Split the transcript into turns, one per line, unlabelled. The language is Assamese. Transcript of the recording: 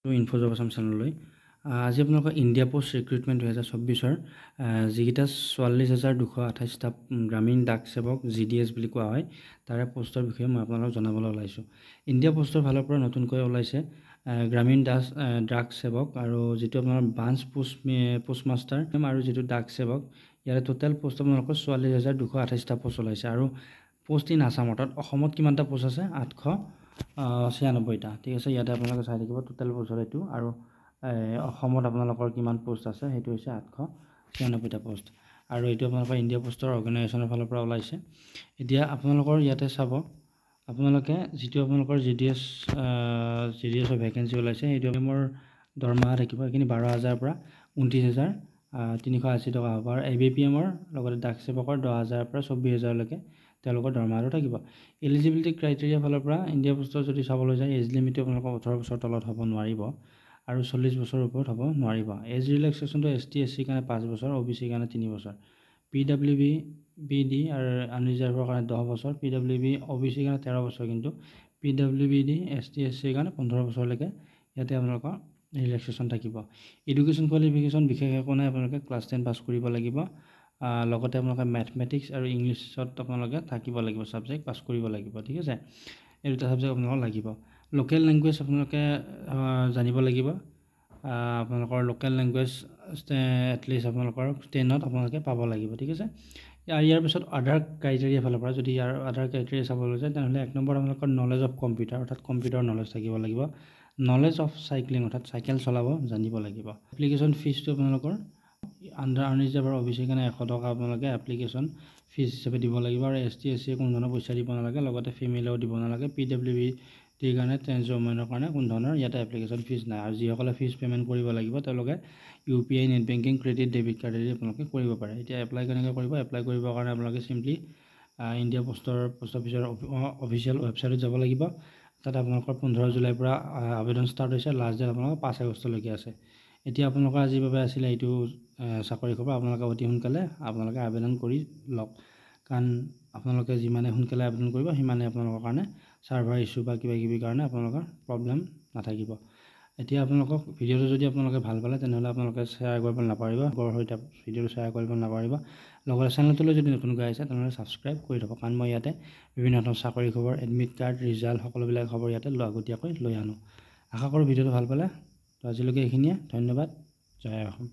ইনফোজব আসাম চেনেললৈ আজি আপোনালোকৰ ইণ্ডিয়া পোষ্ট ৰিক্ৰুটমেণ্ট 2024ৰ যিকেইটা 44,228টা গ্ৰামীণ ডাক সেৱক GDS বুলি কোৱা হয় তাৰে পোষ্টৰ বিষয়ে মই আপোনালোকক জনাবলৈ ওলাইছোঁ। ইণ্ডিয়া পোষ্টৰ ফালৰ পৰা নতুনকৈ ওলাইছে গ্ৰামীণ ডাক সেৱক আৰু যিটো আপোনাৰ ব্ৰাঞ্চ পোষ্ট মাষ্টাৰ আৰু যিটো ডাক সেৱক ইয়াৰে টোটেল পোষ্ট আপোনালোকৰ 44,228টা পোষ্ট ওলাইছে আৰু পোষ্ট ইন আসাম অৰ্থাৎ অসমত কিমানটা পোষ্ট আছে 896টা। ঠিক আছে, ইয়াতে আপোনালোকে চাই থাকিব টোটেল পোষ্ট এইটো আৰু অসমত আপোনালোকৰ কিমান পোষ্ট আছে সেইটো হৈছে 896টা পোষ্ট আৰু এইটো আপোনালোকৰ ইণ্ডিয়া পোষ্টৰ অৰ্গেনাইজেশ্যনৰ ফালৰ পৰা ওলাইছে। এতিয়া আপোনালোকৰ ইয়াতে চাব আপোনালোকে যিটো আপোনালোকৰ GDSৰ ভেকেঞ্চি ওলাইছে সেইটো মোৰ দৰমহা থাকিব এইখিনি 12,000 পৰা 29,380 টকা হ'ব আৰু ABPMৰ লগতে ডাক সেৱকৰ 10,000 পৰা 24,000লৈকে তেওঁলোকৰ দৰমহাটো থাকিব। এলিজিবিলিটি ক্ৰাইটেৰিয়া ফালৰ পৰা ইণ্ডিয়া পোষ্টৰ যদি চাবলৈ যায় এজ লিমিটটো আপোনালোকৰ 18 বছৰ তলত হ'ব নোৱাৰিব আৰু 40 বছৰৰ ওপৰত হ'ব নোৱাৰিব। এজ ৰিলেক্সেশ্যনটো ST SC কাৰণে 5 বছৰ, OBC কাৰণে 3 বছৰ, PWBD আৰু আনৰিজাৰ্ভৰ কাৰণে 10 বছৰ, PWB OBC কাৰণে 13 বছৰ, কিন্তু PWBD ST SC কাৰণে 15 বছৰলৈকে ইয়াতে আপোনালোকৰ ৰিলেক্সেশ্যন থাকিব। এডুকেশ্যন কোৱালিফিকেশ্যন বিশেষ একো নাই, আপোনালোকে ক্লাছ 10 পাছ কৰিব লাগিব, লগতে আপোনালোকে মেথমেটিক্স আৰু ইংলিছত আপোনালোকে থাকিব লাগিব, ছাবজেক্ট পাছ কৰিব লাগিব। ঠিক আছে, এই দুটা ছাবজেক্ট আপোনালোকৰ লাগিব। লোকেল লেংগুৱেজ আপোনালোকে জানিব লাগিব, আপোনালোকৰ লোকেল লেংগুৱেজ এটলিষ্ট আপোনালোকৰ 10ত আপোনালোকে পাব লাগিব। ঠিক আছে, ইয়াৰ পিছত আধাৰ ক্ৰাইটেৰিয়া ফালৰ পৰা যদি ইয়াৰ আধাৰ ক্ৰাইটেৰিয়া চাবলৈ যায় তেনেহ'লে 1 নম্বৰ আপোনালোকৰ নলেজ অফ কম্পিউটাৰ অৰ্থাৎ কম্পিউটাৰ নলেজ থাকিব লাগিব, নলেজ অফ চাইক্লিং অৰ্থাৎ চাইকেল চলাব জানিব লাগিব। এপ্লিকেশ্যন ফিজটো আপোনালোকৰ আনৰিজাৰ্ভ আৰু OBC কাৰণে 100 টকা আপোনালোকে এপ্লিকেশ্যন ফিজ হিচাপে দিব লাগিব আৰু ST SC কোনো ধৰণৰ পইচা দিব নালাগে, লগতে ফিমেলেও দিব নালাগে। PWBৰ কাৰণে ট্ৰেন্স ওমেনৰ কাৰণে কোনো ধৰণৰ ইয়াতে এপ্লিকেশ্যন ফিজ নাই আৰু যিসকলে ফিজ পে'মেণ্ট কৰিব লাগিব তেওঁলোকে UPI net banking credit debit কাৰ্ডেৰে আপোনালোকে কৰিব পাৰে। এতিয়া এপ্লাই কেনেকৈ কৰিব? এপ্লাই কৰিবৰ কাৰণে আপোনালোকে চিম্পলি ইণ্ডিয়া পোষ্ট অফিচৰ অফিচিয়েল ৱেবছাইটত যাব লাগিব। তাত আপোনালোকৰ 15 জুলাইৰ পৰা আবেদন ষ্টাৰ্ট হৈছে, লাষ্ট ডেট আপোনালোকৰ 5 আগষ্টলৈকে আছে। এতিয়া আপোনালোকৰ আজিৰ বাবে আছিলে এইটো চাকৰি খবৰ, আপোনালোকে অতি সোনকালে আপোনালোকে আবেদন কৰি লওক, কাৰণ আপোনালোকে যিমানে সোনকালে আবেদন কৰিব সিমানে আপোনালোকৰ কাৰণে ছাৰ্ভাৰ ইছ্যু বা কিবাকিবিৰ কাৰণে আপোনালোকৰ প্ৰব্লেম নাথাকিব। এতিয়া আপোনালোকক ভিডিঅ'টো যদি আপোনালোকে ভাল পালে তেনেহ'লে আপোনালোকে শ্বেয়াৰ কৰিব নাপাহৰিব, সৈতে ভিডিঅ'টো শ্বেয়াৰ কৰিব নাপাহৰিব, লগতে চেনেলটোলৈ যদি নতুনকৈ আহিছে তেনেহ'লে ছাবস্ক্ৰাইব কৰি থ'ব, কাৰণ মই ইয়াতে বিভিন্ন ধৰণৰ চাকৰি খবৰ, এডমিট কাৰ্ড, ৰিজাল্ট সকলোবিলাক খবৰ ইয়াতে আগতীয়াকৈ লৈ আনো। আশা কৰোঁ ভিডিঅ'টো ভাল পালে। তো আজিলৈকে এইখিনিয়ে, ধন্যবাদ, জয় অসম।